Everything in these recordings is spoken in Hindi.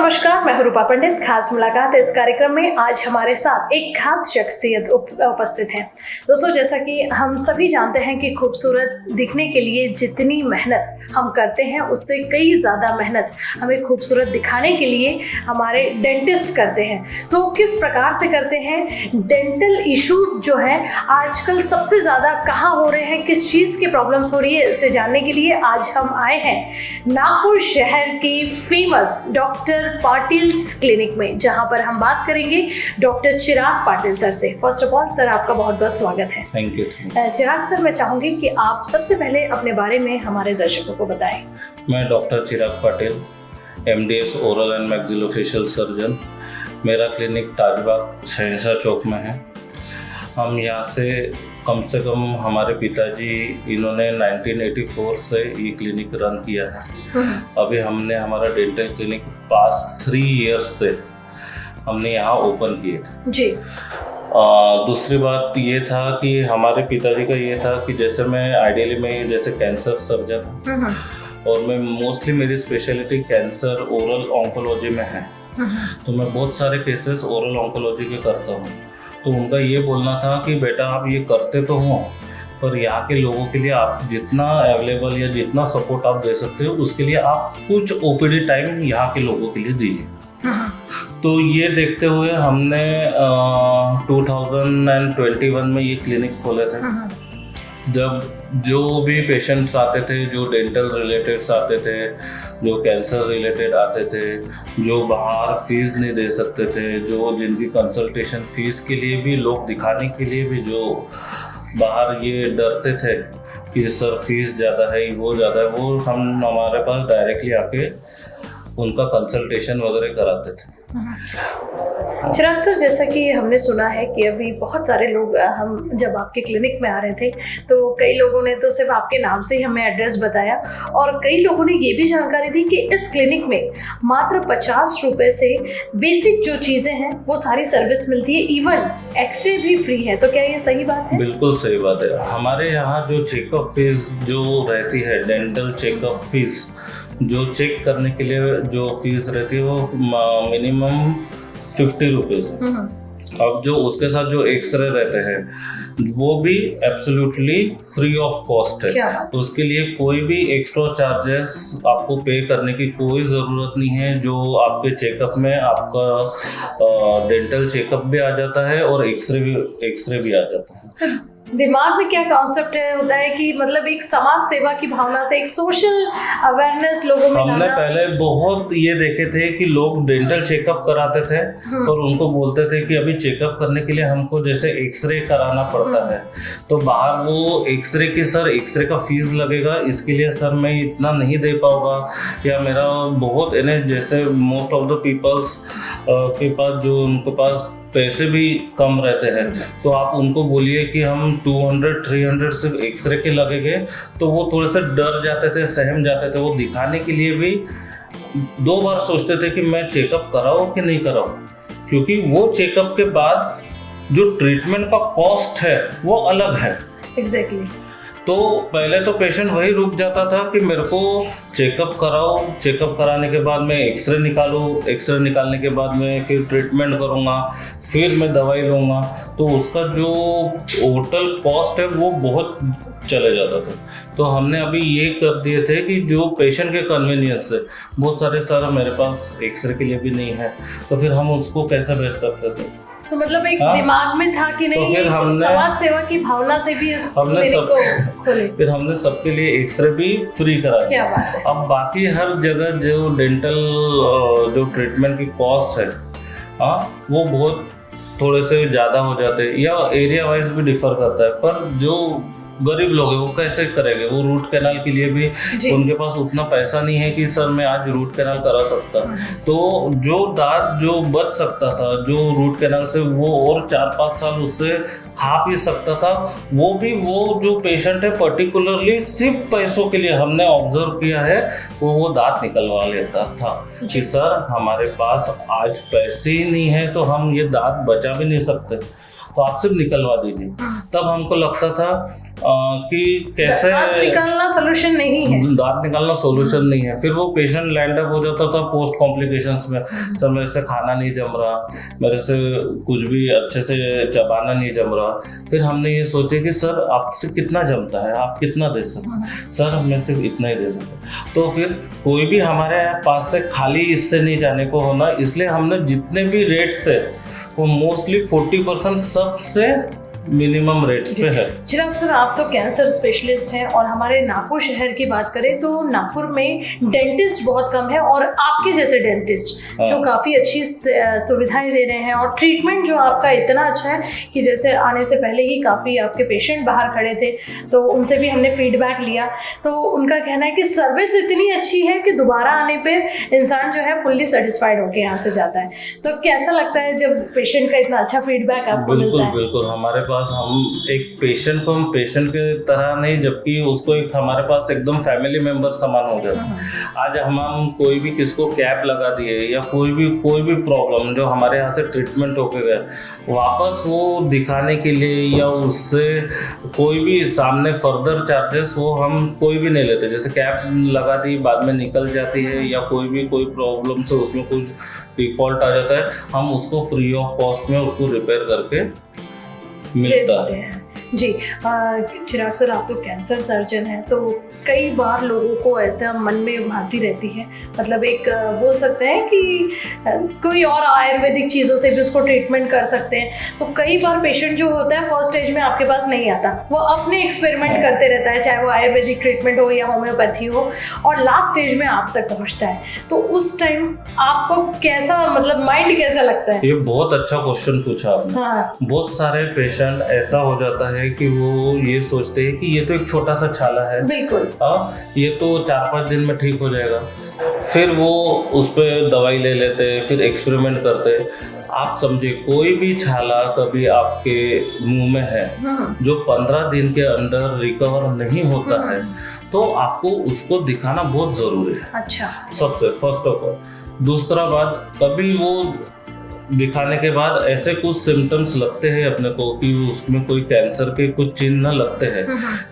नमस्कार, मैं हूं रूपा पंडित। खास मुलाकात इस कार्यक्रम में आज हमारे साथ एक खास शख्सियत उपस्थित है। दोस्तों, जैसा कि हम सभी जानते हैं कि खूबसूरत दिखने के लिए जितनी मेहनत हम करते हैं उससे कई ज़्यादा मेहनत हमें खूबसूरत दिखाने के लिए हमारे डेंटिस्ट करते हैं। तो किस प्रकार से करते हैं, डेंटल इश्यूज जो है आजकल सबसे ज़्यादा कहाँ हो रहे हैं, किस चीज़ की प्रॉब्लम्स हो रही है, इसे जानने के लिए आज हम आए हैं नागपुर शहर की फेमस डॉक्टर पाटिल्स क्लिनिक में, जहां पर हम बात करेंगे डॉक्टर चिराग पाटिल सर से। फर्स्ट ऑफ ऑल सर, आपका बहुत बहुत स्वागत है। Thank you. चिराग सर, मैं चाहूंगी कि आप सबसे पहले अपने बारे में हमारे दर्शकों को बताएं। मैं doctor Chirag Patil, MDS oral and maxillofacial surgeon. मेरा क्लिनिक ताजबाग शहंशाह चौक में है। हम यहाँ से कम हमारे पिताजी इन्होंने 1984 से ये क्लिनिक रन किया है। अभी हमने हमारा डेंटल क्लिनिक पास्ट 3 इयर्स से हमने यहाँ ओपन किए थे जी। दूसरी बात ये था कि हमारे पिताजी का ये था कि जैसे मैं आइडियली मैं जैसे कैंसर सर्जन और मैं मोस्टली मेरी स्पेशलिटी कैंसर ओरल ऑन्कोलॉजी में है, तो मैं बहुत सारे केसेस ओरल ऑन्कोलॉजी के करता हूँ। तो उनका ये बोलना था कि बेटा आप ये करते तो हो, पर यहाँ के लोगों के लिए आप जितना अवेलेबल या जितना सपोर्ट आप दे सकते हो उसके लिए आप कुछ OPD टाइम यहाँ के लोगों के लिए दीजिए। तो ये देखते हुए हमने 2021 में ये क्लिनिक खोले थे। जब जो भी पेशेंट्स आते थे, जो डेंटल रिलेटेड आते थे, जो कैंसर रिलेटेड आते थे, जो बाहर फीस नहीं दे सकते थे, जो जिनकी कंसल्टेशन फीस के लिए भी, लोग दिखाने के लिए भी जो बाहर ये डरते थे कि सर फीस ज़्यादा है, वो ज़्यादा है, वो हम हमारे पास डायरेक्टली आके उनका कंसल्टेशन वगैरह कराते थे। चिराग सर, जैसा कि हमने सुना है कि अभी बहुत सारे लोग, हम जब आपके क्लिनिक में आ रहे थे तो कई लोगों ने तो सिर्फ आपके नाम से ही हमें एड्रेस बताया, और कई लोगों ने ये भी जानकारी दी कि इस क्लिनिक में मात्र 50 रुपए से बेसिक जो चीज़ें हैं वो सारी सर्विस मिलती है, इवन एक्सरे भी फ्री है। तो क्या ये सही बात है? बिल्कुल सही बात है। हमारे यहाँ जो चेकअप फीस जो रहती है, डेंटल चेकअप फीस जो चेक करने के लिए जो फीस रहती है वो मिनिमम 50 रुपीज़ है। अब जो उसके साथ जो एक्सरे रहते हैं वो भी एब्सोल्युटली फ्री ऑफ कॉस्ट है। उसके लिए कोई भी एक्स्ट्रा चार्जेस आपको पे करने की कोई ज़रूरत नहीं है। जो आपके चेकअप में आपका डेंटल चेकअप भी आ जाता है और एक्सरे भी आ जाता है। दिमाग में क्या कॉन्सेप्ट होता है कि मतलब एक समाज सेवा की भावना से एक सोशल अवेयरनेस लोगों में हमने पहले बहुत ये देखे थे कि लोग डेंटल चेकअप कराते थे और उनको बोलते थे कि अभी चेकअप करने के लिए हमको जैसे एक्सरे कराना पड़ता है, तो बाहर वो एक्सरे एक्सरे का फीस लगेगा, इसके लिए सर मैं इतना नहीं दे पाऊंगा, या मेरा बहुत जैसे मोस्ट ऑफ द पीपल्स के पास जो उनके पास पैसे भी कम रहते हैं, तो आप उनको बोलिए कि हम 200-300 सिर्फ एक्सरे के लगेंगे, तो वो थोड़े से डर जाते थे, सहम जाते थे। वो दिखाने के लिए भी 2 बार सोचते थे कि मैं चेकअप कराऊं कि नहीं कराऊं, क्योंकि वो चेकअप के बाद जो ट्रीटमेंट का कॉस्ट है वो अलग है। एग्जैक्टली। तो पहले तो पेशेंट वही रुक जाता था कि मेरे को चेकअप कराओ, चेकअप कराने के बाद मैं एक्सरे निकालूँ, एक्सरे निकालने के बाद मैं फिर ट्रीटमेंट करूँगा, फिर मैं दवाई लूँगा, तो उसका जो टोटल कॉस्ट है वो बहुत चले जाता था। तो हमने अभी ये कर दिए थे कि जो पेशेंट के कन्वीनियंस से, बहुत सारे मेरे पास एक्सरे के लिए भी नहीं है, तो फिर हम उसको कैसे भेज सकते थे। तो मतलब एक दिमाग में था कि नहीं, तो समाज सेवा की भावना से भी इस क्लिनिक को खोले। फिर हमने सबके लिए एक्सरे भी फ्री करा दिया। क्या बात है। अब बाकी हर जगह जो डेंटल जो ट्रीटमेंट की कॉस्ट है वो बहुत थोड़े से ज़्यादा हो जाते हैं, या एरिया वाइज भी डिफर करता है, पर जो गरीब लोग हैं वो कैसे करेंगे। वो रूट कैनाल के लिए भी उनके पास उतना पैसा नहीं है कि सर मैं आज रूट कैनाल करा सकता। तो जो दांत जो बच सकता था, जो रूट कैनाल से, वो और 4-5 साल उससे खा पी सकता था, वो भी वो जो पेशेंट है पर्टिकुलरली सिर्फ पैसों के लिए हमने ऑब्जर्व किया है, वो दांत निकलवा लेता था कि सर हमारे पास आज पैसे ही नहीं है, तो हम ये दांत बचा भी नहीं सकते, तो आप सिर्फ निकलवा दीजिए। तब हमको लगता था कि कैसे दांत निकालना सोल्यूशन नहीं है। दांत निकालना सोल्यूशन नहीं है। फिर वो पेशेंट लैंड अप हो जाता था पोस्ट कॉम्प्लिकेशंस में, सर मेरे से खाना नहीं जम रहा, मेरे से कुछ भी अच्छे से चबाना नहीं जम रहा। फिर हमने ये सोचे कि सर आपसे कितना जमता है, आप कितना दे सकते? सर हमने सिर्फ इतना ही दे सकते। तो फिर कोई भी हमारे पास से खाली इससे नहीं जाने को होना, इसलिए हमने जितने भी रेट्स है वो मोस्टली 40% सबसे मिनिमम रेट्स पे है। चिराग सर, आप तो कैंसर स्पेशलिस्ट हैं और हमारे नागपुर शहर की बात करें तो नागपुर में डेंटिस्ट बहुत कम है, और आपके जैसे डेंटिस्ट जो काफ़ी अच्छी सुविधाएं दे रहे हैं और ट्रीटमेंट जो आपका इतना अच्छा है कि जैसे आने से पहले ही काफ़ी आपके पेशेंट बाहर खड़े थे, तो उनसे भी हमने फीडबैक लिया, तो उनका कहना है कि सर्विस इतनी अच्छी है कि दोबारा आने पर इंसान जो है फुल्ली सेटिस्फाइड होकर यहाँ से जाता है। तो कैसा लगता है जब पेशेंट का इतना अच्छा फीडबैक आपको मिलता है? बिल्कुल हमारे पास हम एक पेशेंट को हम पेशेंट के तरह नहीं, जबकि उसको एक हमारे पास एकदम फैमिली मेंबर समान हो जाता है। आज हम कोई भी किसको कैप लगा दिए या कोई भी प्रॉब्लम जो हमारे यहाँ से ट्रीटमेंट होके गया, वापस वो दिखाने के लिए या उससे कोई भी सामने फर्दर चार्जेस वो हम कोई भी नहीं लेते। जैसे कैप लगा दी बाद में निकल जाती है या कोई प्रॉब्लम से उसमें कुछ डिफॉल्ट आ जाता है, हम उसको फ्री ऑफ कॉस्ट में उसको रिपेयर करके मिलता है। जी चिराग सर, आप तो कैंसर सर्जन हैं, तो कई बार लोगों को ऐसा मन में भाती रहती है, मतलब एक बोल सकते हैं कि कोई और आयुर्वेदिक चीज़ों से भी उसको ट्रीटमेंट कर सकते हैं। तो कई बार पेशेंट जो होता है फर्स्ट स्टेज में आपके पास नहीं आता, वो अपने एक्सपेरिमेंट करते रहता है, चाहे वो आयुर्वेदिक ट्रीटमेंट हो या होम्योपैथी हो, और लास्ट स्टेज में आप तक पहुँचता है। तो उस टाइम आपको कैसा, मतलब माइंड कैसा लगता है? ये बहुत अच्छा क्वेश्चन पूछा आपने। हाँ। बहुत सारे पेशेंट ऐसा हो जाता है कि वो ये सोचते हैं कि ये तो एक छोटा सा छाला है, बिल्कुल ये तो 4-5 दिन में ठीक हो जाएगा। फिर वो उस पर दवाई ले लेते, फिर एक्सपेरिमेंट करते। आप समझे, कोई भी छाला कभी आपके मुंह में है जो 15 दिन के अंदर रिकवर नहीं होता है, तो आपको उसको दिखाना बहुत जरूरी है। अच्छा, सबसे फर्स्ट ऑफ ऑल। दूसरा बात, कभी वो दिखाने के बाद ऐसे कुछ सिम्टम्स लगते हैं अपने को कि उसमें कोई कैंसर के कुछ चिन्ह लगते हैं,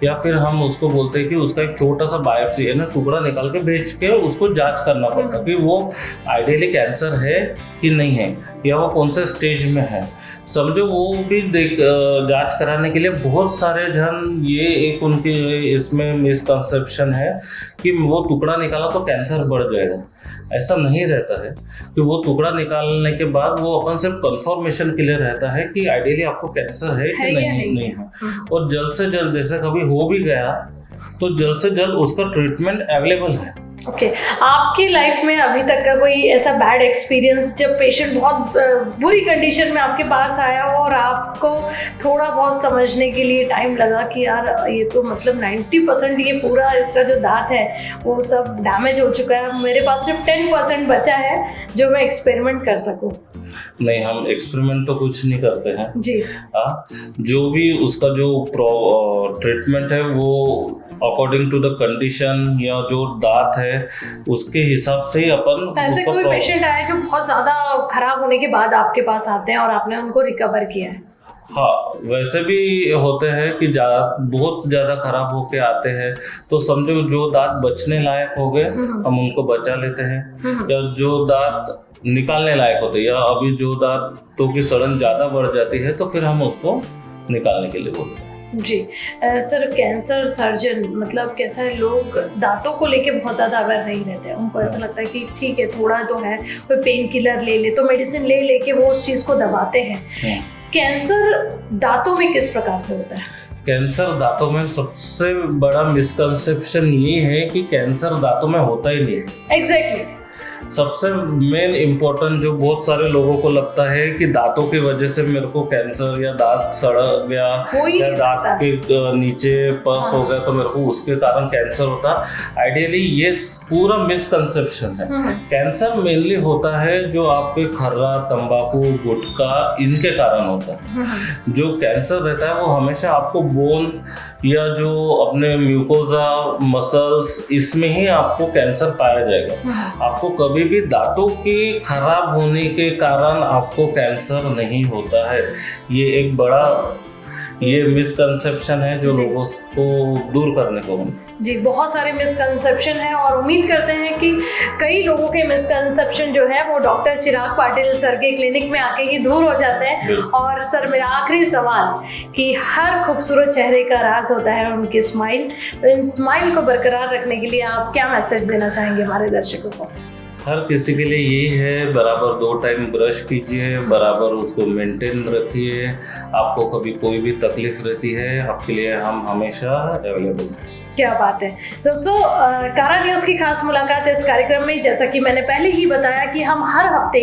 या फिर हम उसको बोलते हैं कि उसका एक छोटा सा बायोप्सी है ना, टुकड़ा निकाल के भेज के उसको जांच करना पड़ता है कि वो आइडियली कैंसर है कि नहीं है, या वो कौन से स्टेज में है। समझो वो भी जांच कराने के लिए बहुत सारे जन, ये एक उनकी इसमें मिसकंसेप्शन है कि वो टुकड़ा निकाला तो कैंसर बढ़ जाएगा। ऐसा नहीं रहता है कि वो टुकड़ा निकालने के बाद वो अपन सिर्फ कंफर्मेशन के लिए रहता है कि आइडियली आपको कैंसर है कि नहीं है। और जल्द से जल्द, जैसे कभी हो भी गया तो जल्द से जल्द उसका ट्रीटमेंट अवेलेबल है। ओके, आपकी लाइफ में अभी तक का कोई ऐसा बैड एक्सपीरियंस जब पेशेंट बहुत बुरी कंडीशन में आपके पास आया हो और आपको थोड़ा बहुत समझने के लिए टाइम लगा कि यार ये तो मतलब 90% ये पूरा इसका जो दांत है वो सब डैमेज हो चुका है, मेरे पास सिर्फ 10% बचा है जो मैं एक्सपेरिमेंट कर सकूं? नहीं, हम एक्सपेरिमेंट तो कुछ नहीं करते हैं जी। जो भी उसका जो ट्रीटमेंट है वो अकॉर्डिंग टू द कंडीशन या जो दांत है उसके हिसाब से ही अपन। ऐसे कोई पेशेंट आए जो बहुत ज़्यादा खराब होने के बाद आपके पास आते हैं और आपने उनको रिकवर किया है? हाँ, वैसे भी होते हैं कि बहुत ज़्यादा खराब होके आते हैं, तो समझो जो दांत बचने लायक हो गए हम उनको बचा लेते हैं, या जो दांत निकालने लायक होते हैं, या अभी जो दांतों की सड़न ज़्यादा बढ़ जाती है तो फिर हम उसको निकालने के लिए बोलते हैं। जी सर, कैंसर सर्जन मतलब कैसा है, लोग दांतों को लेके बहुत ज़्यादा अवेयर नहीं रहते हैं। उनको ऐसा लगता है कि ठीक है थोड़ा तो है, कोई पेन किलर ले ले, तो मेडिसिन ले लेके वो उस चीज़ को दबाते हैं। कैंसर दांतों में किस प्रकार से होता है? कैंसर दांतों में सबसे बड़ा मिसकंसेप्शन ये है कि कैंसर दांतों में होता ही नहीं। एग्जैक्टली। सबसे मेन इम्पोर्टेंट जो बहुत सारे लोगों को लगता है कि दांतों की वजह से मेरे को कैंसर, या दांत सड़ गया, या दांत के नीचे पस हो गया तो मेरे को उसके कारण कैंसर होता। आइडियली ये पूरा मिसकंसेप्शन है। कैंसर मेनली होता है जो आपके खर्रा, तंबाकू, गुटखा इनके कारण होता है। जो कैंसर रहता है वो हमेशा आपको बोन या जो अपने म्यूकोजा, मसल्स, इसमें ही आपको कैंसर पाया जाएगा। आपको कभी भी दांतों के खराब होने के कारण आपको कैंसर नहीं होता है। ये एक बड़ा ये मिसकंसेप्शन है जो लोगों को दूर करने को हम जी, बहुत सारे मिसकंसेप्शन हैं और उम्मीद करते हैं कि कई लोगों के मिसकंसेप्शन जो है वो डॉक्टर चिराग पाटिल सर के क्लिनिक में आके ही दूर हो जाते हैं। और सर, मेरा आखिरी सवाल कि हर खूबसूरत चेहरे का राज होता है उनकी स्माइल, तो इन स्माइल को बरकरार रखने के लिए आप क्या मैसेज देना चाहेंगे हमारे दर्शकों को? हर किसी के लिए यही है, बराबर 2 टाइम ब्रश कीजिए, बराबर उसको मेंटेन रखिए। आपको कभी कोई भी तकलीफ रहती है, आपके लिए हम हमेशा अवेलेबल हैं। क्या बात है दोस्तों, कारा न्यूज़ की खास मुलाकात इस कार्यक्रम में, जैसा कि मैंने पहले ही बताया कि हम हर हफ्ते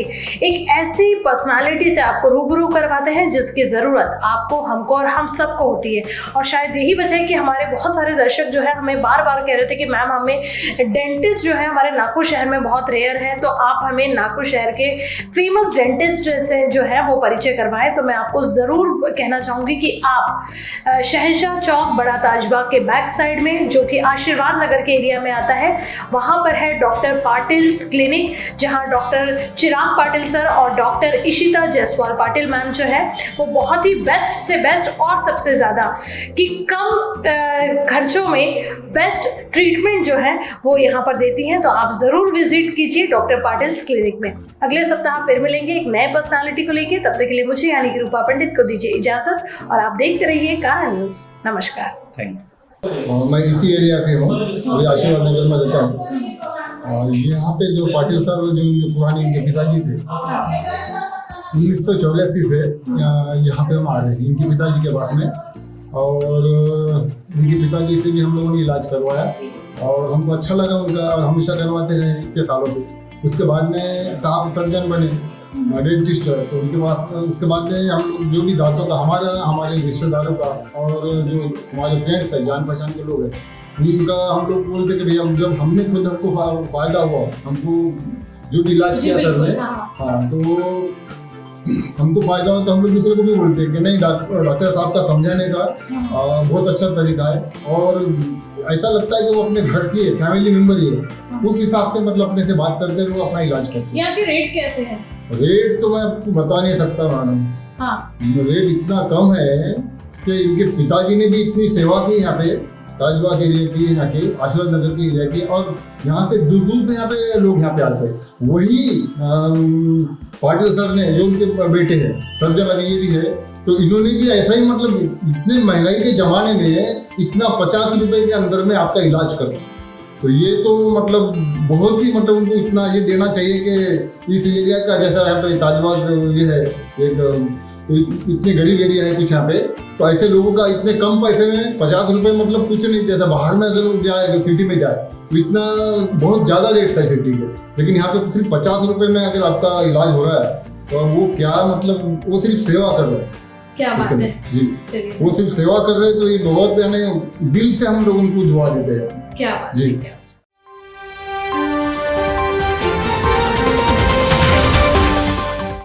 एक ऐसी पर्सनालिटी से आपको रूबरू करवाते हैं जिसकी ज़रूरत आपको, हमको और हम सबको होती है। और शायद यही वजह है कि हमारे बहुत सारे दर्शक जो है हमें बार बार कह रहे थे कि मैम, हमें डेंटिस्ट जो है हमारे नागपुर शहर में बहुत रेयर है, तो आप हमें नागपुर शहर के फेमस डेंटिस्ट से जो है वो परिचय करवाएं। तो मैं आपको ज़रूर कहना चाहूँगी कि आप शहंशाह चौक, बड़ा ताजबाग के बैक साइड में, जो कि आशीर्वाद नगर के एरिया में आता है, वहां पर है डॉक्टर पाटिल्स क्लिनिक, जहां डॉक्टर चिराग पाटिल सर और डॉक्टर इशिता जायसवाल पाटिल मैम जो है वो बहुत ही बेस्ट से बेस्ट और सबसे ज़्यादा कि कम खर्चों में बेस्ट ट्रीटमेंट जो है वो यहाँ पर देती हैं। तो आप ज़रूर विजिट कीजिए डॉक्टर पाटिल्स क्लिनिक में। अगले सप्ताह फिर मिलेंगे एक नए पर्सनालिटी को लेकर। तब तक के लिए मुझे यानी कि रूपा पंडित को दीजिए इजाज़त और आप देखते रहिए कारा न्यूज़। नमस्कार। Thank you. मैं इसी एरिया से हूँ, अभी आशीर्वाद नगर में रहता हूँ। और यहाँ पे जो पाटिल सर, जो इनके पुराने इनके पिताजी थे, 1984 से यहाँ पे हम आ रहे हैं इनके पिताजी के पास में। और उनके पिताजी से भी हम लोगों ने इलाज करवाया और हमको अच्छा लगा उनका, और हमेशा करवाते हैं इतने सालों से। उसके बाद में साहब सर्जन बने, डेंटिस्ट, तो उनके पास उसके बाद में हम जो भी दांतों का हमारे रिश्तेदारों का और जो हमारे फ्रेंड्स हैं, जान पहचान के लोग हैं, उनका हम लोग बोलते कि भैया जब हमने खुद हमको फायदा हुआ, हमको जो भी इलाज किया सर ने, हाँ, तो हमको फायदा हो तो हम लोग दूसरे को भी बोलते हैं कि नहीं, डॉक्टर साहब का समझाने का बहुत अच्छा तरीका है। और ऐसा लगता है कि वो अपने घर के फैमिली मेंबर ही है, उस हिसाब से मतलब अपने से बात करते हैं, वो अपना इलाज करते हैं। यहाँ के रेट कैसे हैं? रेट तो मैं आपको बता नहीं सकता मैडम। हाँ। रेट इतना कम है कि इनके पिताजी ने भी इतनी सेवा की यहाँ पे, ताजबाग एरिया की, यहाँ के आशीर्वाद नगर के एरिया की, और यहाँ से दूर दूर से यहाँ पे लोग यहाँ पे आते हैं। वही पाटिल सर ने, जो उनके बेटे हैं सर्जन, अभी ये भी है, तो इन्होंने भी ऐसा ही मतलब इतने महंगाई के ज़माने में इतना 50 रुपए के अंदर में आपका इलाज करो, तो ये तो मतलब बहुत ही मतलब उनको इतना ये देना चाहिए कि इस एरिया का, जैसा यहाँ पे ताजबाग ये है एक, तो इतने गरीब एरिया है कुछ यहाँ पे, तो ऐसे लोगों का इतने कम पैसे में 50 रुपए मतलब कुछ नहीं देता। बाहर में अगर जाए, अगर सिटी में जाए तो इतना बहुत ज़्यादा रेट्स है सिटी के, लेकिन यहाँ पे सिर्फ 50 रुपए में अगर आपका इलाज हो रहा है, तो वो क्या मतलब, वो सिर्फ सेवा कर रहे हैं। क्या बात है जी, वो सिर्फ सेवा कर रहे हैं, तो ये बहुत यानी दिल से हम लोग उनको दुआ देते हैं। क्या बात जी। है।